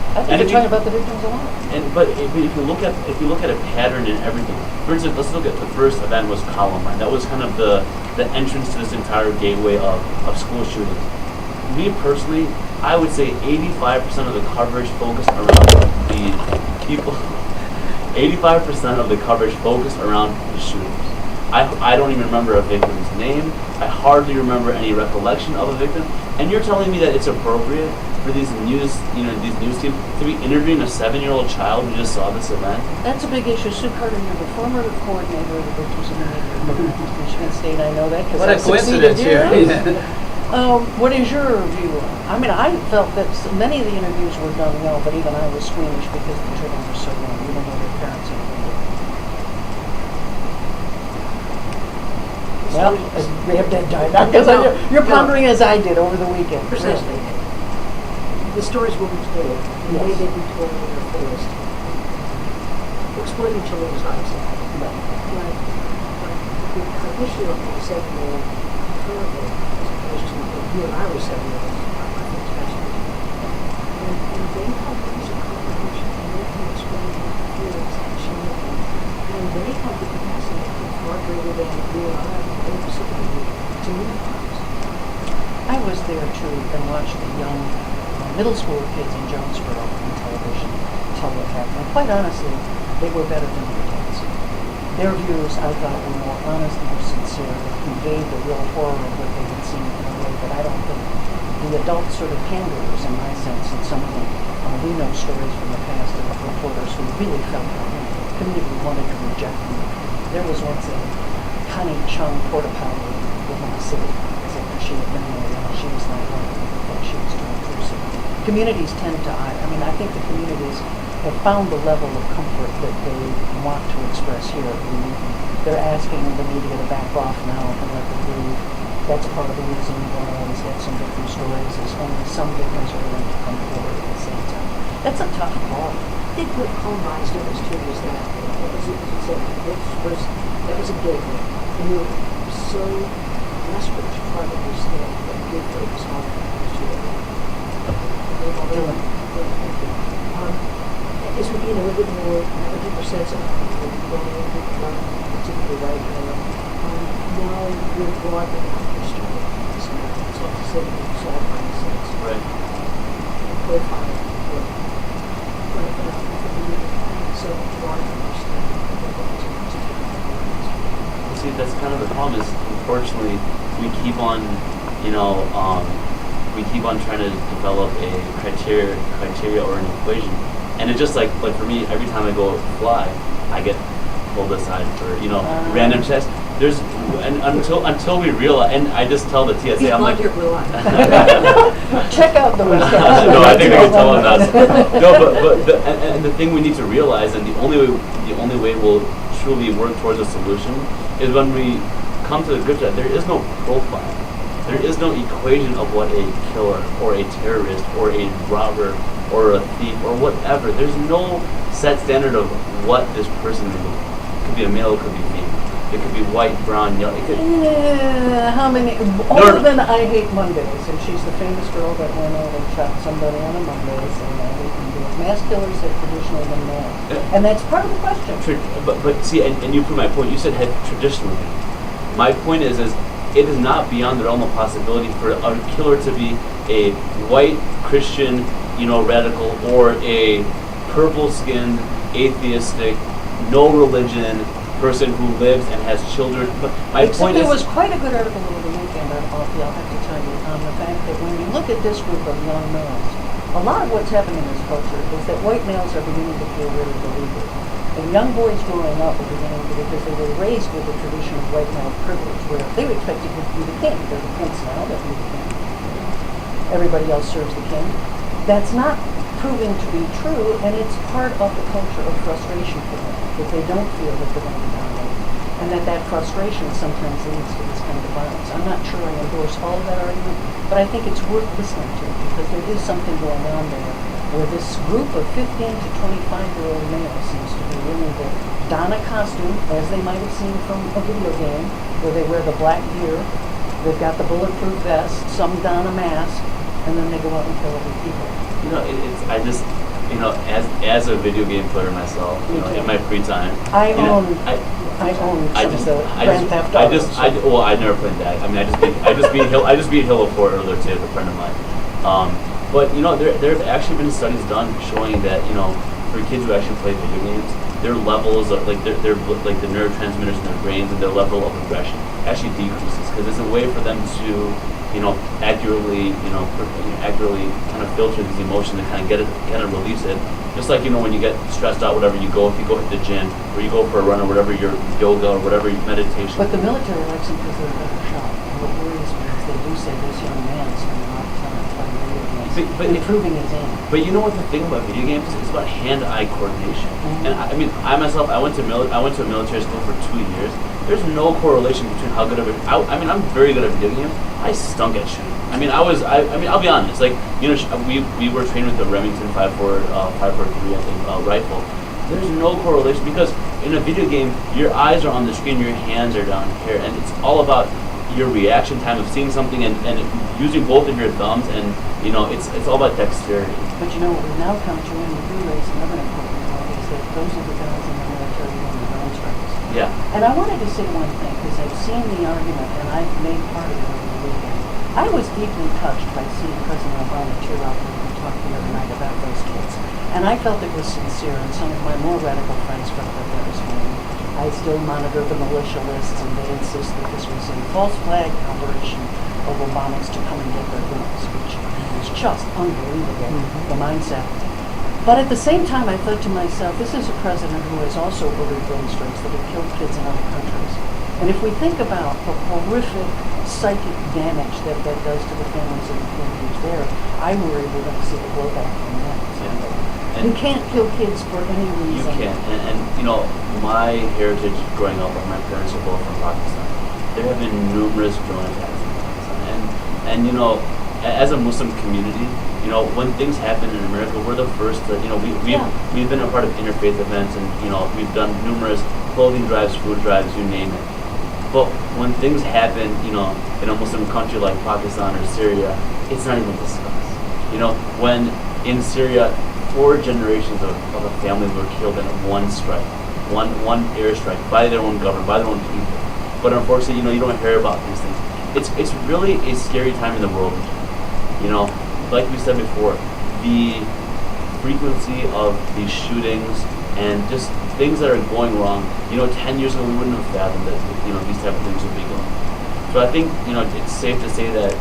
I think they're talking about the victims a lot. But if you look at a pattern in everything, for instance, let's look at the first event was Columbine. That was kind of the entrance to this entire gateway of school shootings. Me personally, I would say 85% of the coverage focused around the people. 85% of the coverage focused around the shooters. I don't even remember a victim's name. I hardly remember any recollection of a victim. And you're telling me that it's appropriate for these news teams to be interviewing a 7-year-old child who just saw this event? That's a big issue. Sue Carter, you're the former coordinator of the Victims of Media Michigan State, I know that because What a I succeeded coincidence here. here. What is your view on it? I mean, I felt that many of the interviews were done well, but even I was squeamish because the children were so young. We don't know their parents anymore. Well, we have dead time now because you're pondering as I did over the weekend. Precisely. The stories will be told. The way they be told in their fullest. Exploiting children's lives. Right. But the issue of the 7-year-old currently, as opposed to when you and I were 7-year-olds, I think it's fascinating. And they have these comprehension and they can explain their feelings and shame and they have the capacity to think far greater than you and I and specifically to move times. I was there too and watched the young middle school kids in Jonesboro on television tell what happened. And quite honestly, they were better than the kids. Their views, I thought, were more honest, more sincere. They conveyed the real horror of what they had seen in a way that I don't think the adults sort of panders, in my sense, and some of them. We know stories from the past of reporters who really felt that the community wanted to reject them. There was once a Connie Chung porta potty in the city, except she had been there, she was not one that she was too intrusive. Communities tend to, I mean, I think the communities have found the level of comfort that they want to express here. They're asking the media to back off now and let them breathe. That's part of the reason why I always get some different stories is only some victims are willing to come forward at the same time. That's a tough call. I think what Columbine's difference too is that, as you said, that was a gateway. And you were so desperate to try to understand that gateway was how it was to as we, a little bit more, have a deeper sense of particularly right now we're broadening out your story. So it's not to say that it's all kind of sense. Right. Profile. But I think we so broadening your story. See, that's kind of the problem is, unfortunately, we keep on, we keep on trying to develop a criteria or an equation. And it's just like for me, every time I go fly, I get pulled aside for, random tests. And until we realize, and I just tell the TSA, I'm like, your blue eye. Check out the rest of no, I think I can tell them that. No, but the thing we need to realize, and the only way we'll truly work towards a solution is when we come to the grip that there is no profile. There is no equation of what a killer or a terrorist or a robber or a thief or whatever. There's no set standard of what this person is. It could be a male, it could be female. It could be white, brown, yellow. It could how many? Other than I Hate Mondays, and she's the famous girl that went out and shot somebody on a Mondays, and I hate Mondays. Mass killers have traditionally been male, and that's part of the question. But see, and you put my point. You said had traditionally. My point is it is not beyond the realm of possibility for a killer to be a white Christian, radical, or a purple-skinned, atheistic, no religion person who lives and has children. But my point is, there was quite a good article over the weekend, I'll have to tell you, on the fact that when you look at this group of young males, a lot of what's happening in this culture is that white males are beginning to feel really beleaguered. And young boys growing up are beginning to, because they were raised with the tradition of white male privilege, where they were expected to be the king. They're the prince now, they'll be the king. Everybody else serves the king. That's not proving to be true, and it's part of the culture of frustration for them, that they don't feel that they're going to be dominated, and that frustration sometimes leads to this kind of violence. I'm not sure I endorse all of that argument, but I think it's worth listening to, because there is something going on there, where this group of 15 to 25-year-old males seems to be wearing the Donna costume, as they might have seen from a video game, where they wear the black gear, they've got the bulletproof vest, some don a mask, and then they go out and kill other people. As a video game player myself, in my free time, I own Grand Theft Auto. I never played that. I mean, I just beat Halo 4 earlier today with a friend of mine. But there have actually been studies done showing that for kids who actually play video games, their levels of like their like the neurotransmitters in their brains and their level of aggression actually decreases because it's a way for them to accurately accurately kind of filter these emotions and kind of release it. Just like when you get stressed out, whatever, if you go hit the gym or you go for a run or whatever, your yoga or whatever your meditation. But the military likes them because they're a better shot. What worries me is they do say this young man spent a lot of time playing video games, But improving his aim. But you know what the thing about video games is? It's about hand-eye coordination. Mm-hmm. And I myself, I went to a military school for 2 years. There's no correlation between how good of I'm very good at video games. I stunk at shooting. I'll be honest. Like, we were trained with the Remington 543, I think, rifle. There's no correlation because in a video game, your eyes are on the screen, your hands are down here, and it's all about your reaction time of seeing something and using both of your thumbs, and it's all about dexterity. But what we've now come to, and we do raise another important point, is that those are the guys in the military who the drone strikes. Yeah. And I wanted to say one thing, because I've seen the argument, and I've made part of it over the weekend. I was deeply touched by seeing President Obama tear up when we talked the other night about those kids. And I felt it was sincere, and some of my more radical friends felt that was funny. I still monitor the militia lists, and they insist that this was a false flag operation of Obama's to come and get their guns, which was just unbelievable, the mindset. But at the same time, I thought to myself, this is a president who has also ordered drone strikes that have killed kids in other countries. And if we think about the horrific psychic damage that does to the families of the communities there, I worry we're going to see the blowback from that. Yeah. You can't kill kids for any reason. You can't. And my heritage growing up, my parents are both from Pakistan. There have been numerous drone attacks in Pakistan. And as a Muslim community, when things happen in America, we're the first to, we've been a part of interfaith events, and, we've done numerous clothing drives, food drives, you name it. But when things happen, in a Muslim country like Pakistan or Syria, it's not even discussed. When in Syria, 4 generations of a family were killed in one strike, one airstrike by their own government, by their own people. But unfortunately, you don't hear about these things. It's really a scary time in the world. Like we said before, the frequency of these shootings and just things that are going wrong. 10 years ago we wouldn't have fathomed that these type of things would be going. So I think it's safe to say that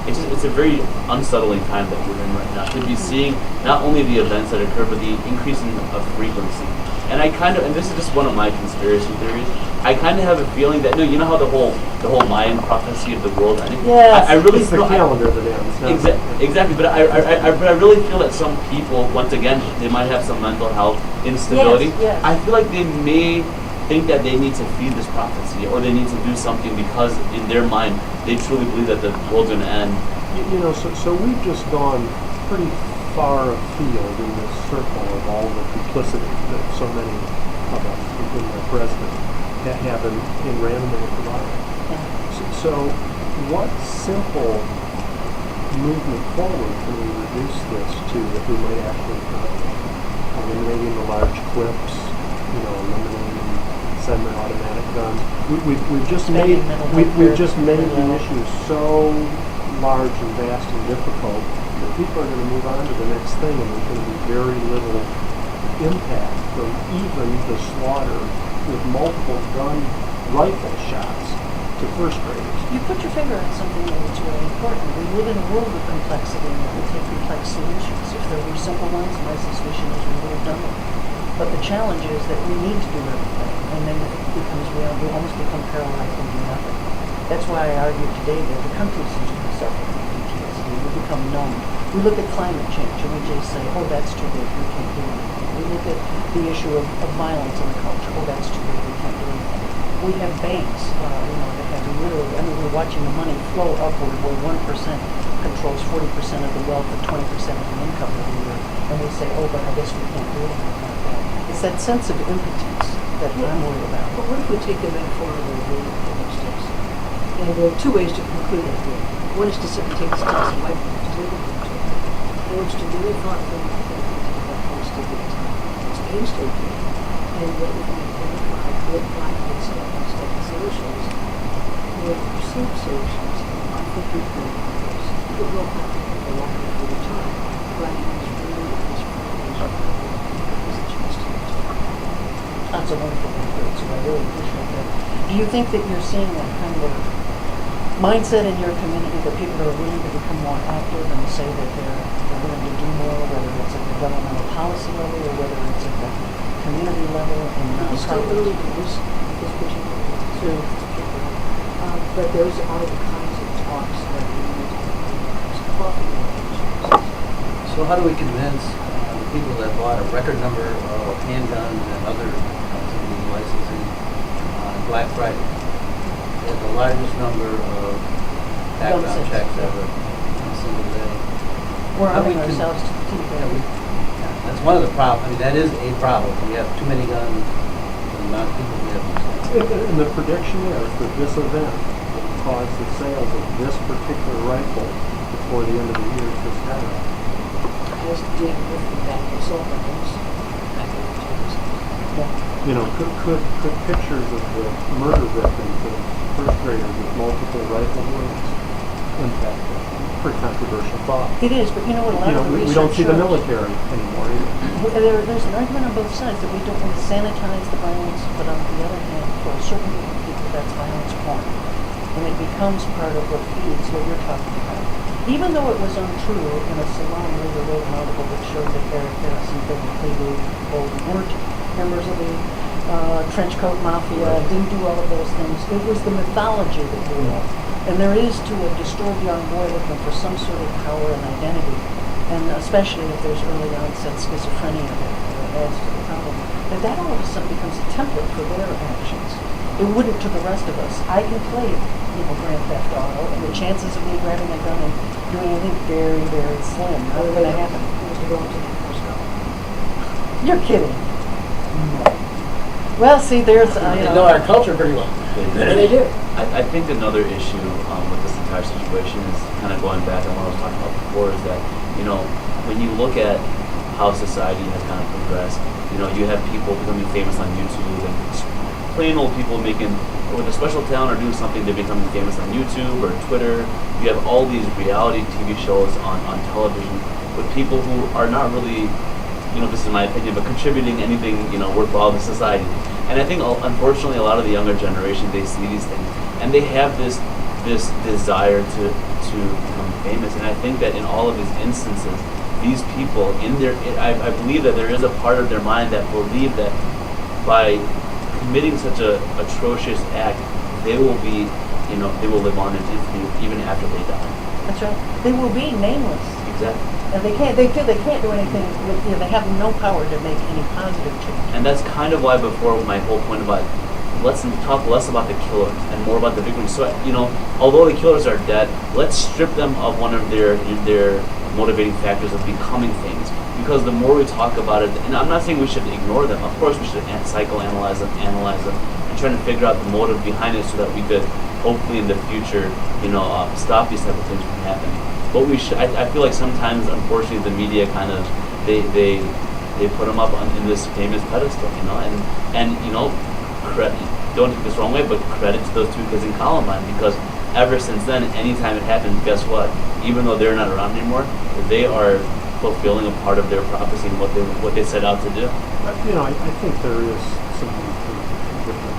it's a very unsettling time that we're in right now. To be seeing not only the events that occur, but the increasing of frequency. And and this is just one of my conspiracy theories, I kind of have a feeling that how the whole Mayan prophecy of the world. I think yes. I really it's the feel calendar that ends. Exactly, but I really feel that some people, once again, they might have some mental health instability. Yes. I feel like they may think that they need to feed this prophecy, or they need to do something because in their mind they truly believe that the world's going to end. So we've just gone pretty far afield in this circle of all the complicity that so many of us, including the president, have in randomly providing. So what simple movement forward can we reduce this to that we might actually accomplish? Eliminating the large clips, eliminating semi-automatic guns. We've just made the issue so large and vast and difficult that people are going to move on to the next thing, and there's going to be very little impact from even the slaughter with multiple gun rifle shots to first graders. You put your finger on something that's really important. We live in a world of complexity, and it will take complex solutions. If there were simple ones, my suspicion is we would have done them. But the challenge is that we need to do everything, and then it becomes we almost become paralyzed and do nothing. That's why I argued today that the country seems to be suffering from PTSD. We become numb. We look at climate change and we just say, oh, that's too big, we can't do anything. We look at the issue of violence in the culture, oh, that's too big, we can't do anything. We have banks, that have literally, we're watching the money flow upward where 1% controls 40% of the wealth and 20% of the income every year. And we say, oh, but I guess we can't do anything like that. It's that sense of impotence that I'm worried about. But what if we take the metaphor of the steps? And there are 2 ways to conclude it here. One is to simply take the steps and wipe them to do it. Or it's to really thoughtfully it's painstaking, and that we can identify good, practical, step-by-step solutions, or perceived solutions. I think we can do this. It will happen a long period of time, but it is really this That's a wonderful input, so I really appreciate that. Do you think that you're seeing that kind of mindset in your community, that people are willing to become more active and say that they're willing to do more, whether it's at the governmental policy level or whether it's at the community level and It's still early days, this particular to but those are the kinds of talks that we need to have coffee with. So how do we convince the people that bought a record number of handguns and other kinds of illegal licensing on Black Friday? They had the largest number of background Gun checks sales. ever in a single day. we're How do arming we ourselves to the Yeah, teeth. that's one of the problems. I mean, that is a problem. We have too many guns, the amount of people we have. And the prediction is that this event will cause the sales of this particular rifle before the end of the year to skyrocket. As did with the back assault rifles back in the 2000s. You know, could pictures of the murder victims of first graders with multiple rifle wounds impact it? Pretty controversial thought. It is, but you know what, a lot You know, of the we research don't see the shows- military anymore either. There's an argument on both sides that we don't want to sanitize the violence, but on the other hand, for a certain group of people, that's violence porn. And it becomes part of what feeds what you're talking about. Even though it was untrue, in a salon later wrote an article that showed that Eric Harrison, Bill McLeod, weren't members of the trench coat mafia, didn't do all of those things. It was the mythology that grew up. And there is, to a disturbed young boy, looking for some sort of power and identity, and especially if there's early onset schizophrenia that adds to the problem, that all of a sudden becomes a template for their actions. It wouldn't to the rest of us. I can play, Grand Theft Auto, and the chances of me grabbing a gun and doing anything very, very slim. Not going to happen. Mr. Burlington, You're kidding. Well, see, there's, They know our culture pretty well. They do. I think another issue with this entire situation is kind of going back on what I was talking about before, is that, when you look at how society has kind of progressed, you have people becoming famous on YouTube and plain old people making, with a special talent or doing something, they're becoming famous on YouTube or Twitter. You have all these reality TV shows on television with people who are not really, this is my opinion, but contributing anything, worthwhile to society. And I think, unfortunately, a lot of the younger generation, they see these things, and they have this desire to become famous. And I think that in all of these instances, these people, I believe that there is a part of their mind that believe that by committing such a atrocious act, they will be, they will live on in infamy even after they die. That's right. They will be nameless. Exactly. And they can't do anything, they have no power to make any positive change. And that's kind of why before my whole point about let's talk less about the killers and more about the victims. So, although the killers are dead, let's strip them of one of their motivating factors of becoming famous. Because the more we talk about it, and I'm not saying we should ignore them. Of course, we should psychoanalyze them, analyze them, and try to figure out the motive behind it so that we could hopefully in the future, stop these type of things from happening. But we should. I feel like sometimes, unfortunately, the media kind of they put them up in this famous pedestal, and credit. Don't take this wrong way, but credit to those two kids in Columbine, because ever since then, anytime it happens, guess what? Even though they're not around anymore, they are fulfilling a part of their prophecy and what they set out to do. I think there is some different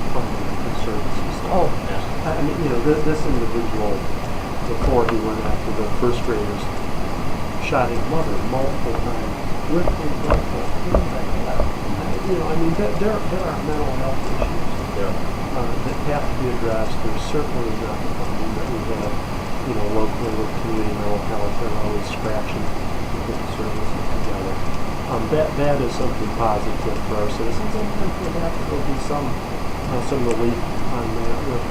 from the services. Oh, Yeah. I mean, this individual, before he went after the first graders, shot his mother multiple times with a rifle in the back. There are mental health issues that have to be addressed. There's certainly not the funding that we have, locally with community mental health. They're always scratching to put the services together. That is something positive for our citizens, and perhaps there'll be some relief on that with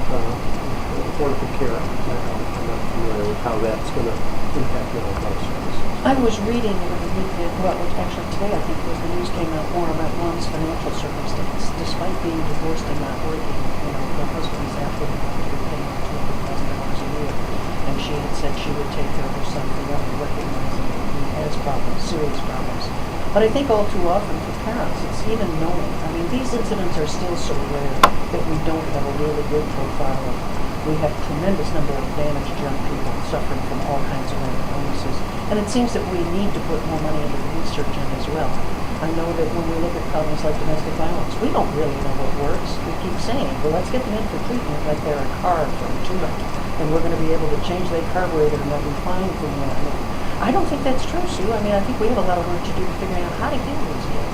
affordable care. I'm not familiar with how that's going to impact mental health services. I was reading, actually today I think it was, the news came out more about one's financial circumstance. Despite being divorced and not working, the husband's athlete was paying $200,000 a year, and she had said she would take care of her son forever, recognizing that he has problems, serious problems. But I think all too often for parents, it's even knowing. I mean, these incidents are still so rare that we don't have a really good profile of. We have a tremendous number of damaged young people suffering from all kinds of mental illnesses. And it seems that we need to put more money into the research end as well. I know that when we look at problems like domestic violence, we don't really know what works. We keep saying, well, let's get them in for treatment like they're a car from Turing, and we're going to be able to change their carburetor and they'll be fine for a minute. I don't think that's true, Sue. I mean, I think we have a lot of work to do to figure out how to heal these kids.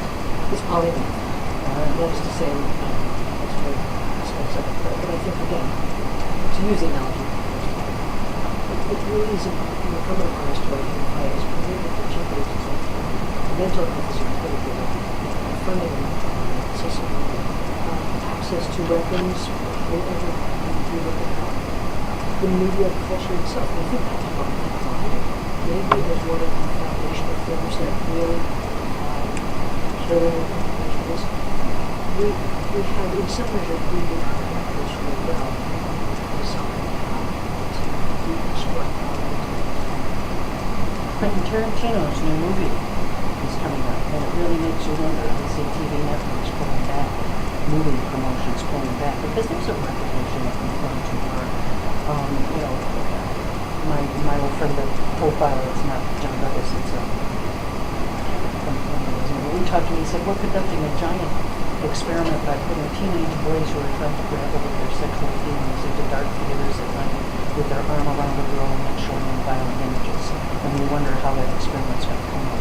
It's polymath. That is to say, that's very expensive. But I think, again, to use the analogy, it really is incumbent upon us to identify as particular mental health is critical. Funding system, access to weapons, whatever you look at the media culture itself. I think that's about maybe as one of the foundational things that really killing individuals. We have in some measure really accomplished really well design how to deconstruct Quentin Tarantino's new movie is coming out, and it really makes you wonder. I see TV networks pulling back, movie promotions pulling back, because there's a recognition that we've gone too far. You know, my old friend, the profiler, it's not John Douglas, it's when he talked to me, he said, we're conducting a giant experiment by putting teenage boys who are trying to grapple with their sexual feelings into dark theaters at night with their arm around a girl and then showing them violent images. And we wonder how that experiment's going to come out.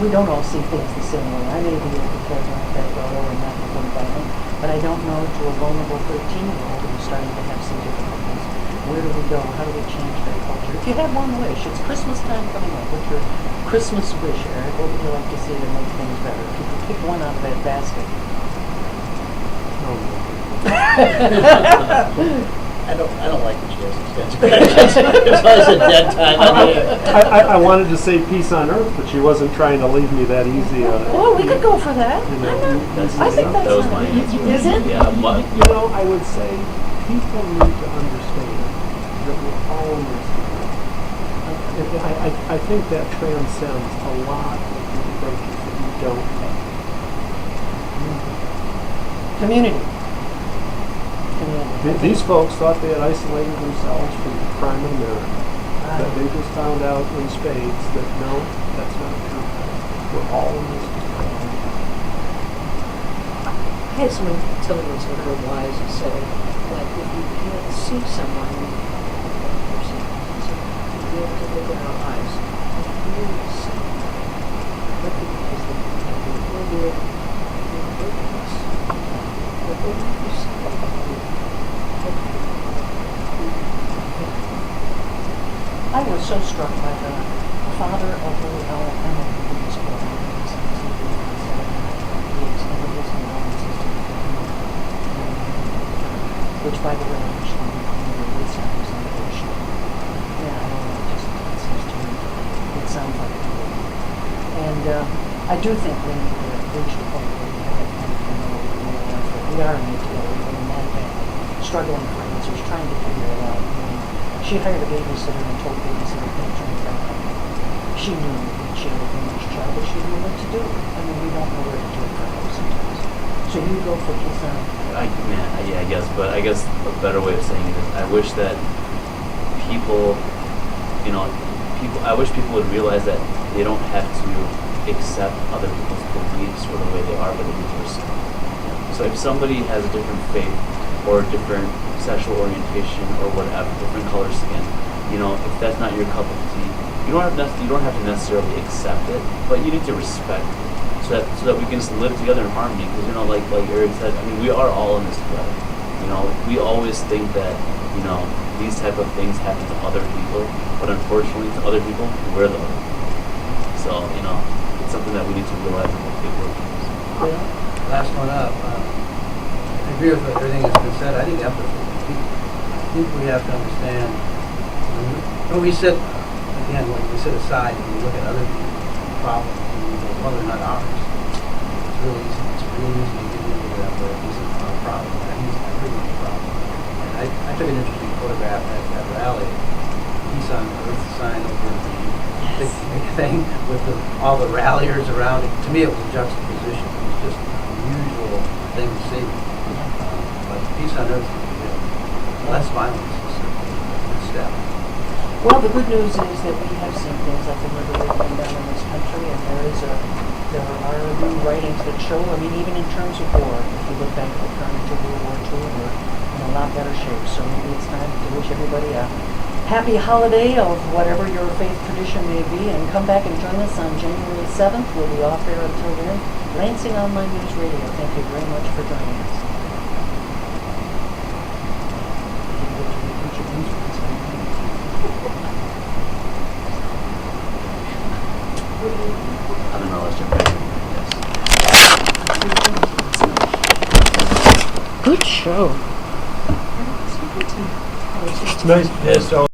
We don't all see things the same way. I may be able to characterize that girl and not become violent, but I don't know to a vulnerable 13-year-old who's starting to have some difficulties. Where do we go? How do we change that culture? If you had one wish, it's Christmas time coming up. What's your Christmas wish, Eric? What would you like to see to make things better? If you could pick one out of that basket. I don't like the chances. It's always a dead time. I wanted to say peace on earth, but she wasn't trying to leave me that easy on it. Well, we could go for that. You know, I think that's that was my answer. Is it? Yeah, You know, I would say people need to understand that we're all in this together. I think that transcends a lot of the approaches that we don't have. Community. These folks thought they had isolated themselves from crime in America. But they just found out in spades that no, that's not true. We're all in this together. I had someone tell me once one of her wives who said, like, if you can't see someone, you'll be able to look in our eyes and really see, recognize that we're there with us. But when you see I was so struck by the father of little Emma who was born in 1787, the extended his immune system, which, by the way, actually it sounds like bullshit. Yeah, I don't know, it seems to me, it sounds like a movie. And I do think we need to reach the point where we have that kind of community in real life that we are in it together, even in my family, struggling for answers, trying to figure it out. She hired a babysitter and told the babysitter don't turn it back on. She knew that she had a English child, but she didn't know what to do. I mean, we don't know where to do it for her sometimes. So you go for peace on. I guess, but I guess a better way of saying it is I wish that people, I wish people would realize that they don't have to accept other people's beliefs or the way they are, but they need to respect. So if somebody has a different faith or a different sexual orientation or whatever, different color skin, if that's not your cup of tea, you don't have to necessarily accept it, but you need to respect it, so that we can just live together in harmony. Because like Eric said, I mean, we are all in this together. We always think that these type of things happen to other people, but unfortunately to other people we're the other people. So it's something that we need to realize and take work towards. Last one up. I agree with everything that's been said. I think empathy. I think we have to understand when we sit aside and we look at other people's problems and we go, well, they're not ours. It's really easy. It's really easy to get into that where this is our problem. That means everyone's problem. And I took an interesting photograph at that rally. Peace on Earth sign over the big thing with all the ralliers around it. To me, it was a juxtaposition. It was just an unusual thing to see. But peace on Earth, less violence is a good step. Well, the good news is that we have seen things like the river wave come down in this country, and there are new writings that show, I mean, even in terms of war, if you look back at the carnage of World War II, we're in a lot better shape. So maybe it's time to wish everybody a happy holiday of whatever your faith tradition may be, and come back and join us on January 7th. We'll be off air until then. Lansing Online News Radio, thank you very much for joining us. I don't know, let's jump back in. Yes. Good show. Nice. Yes.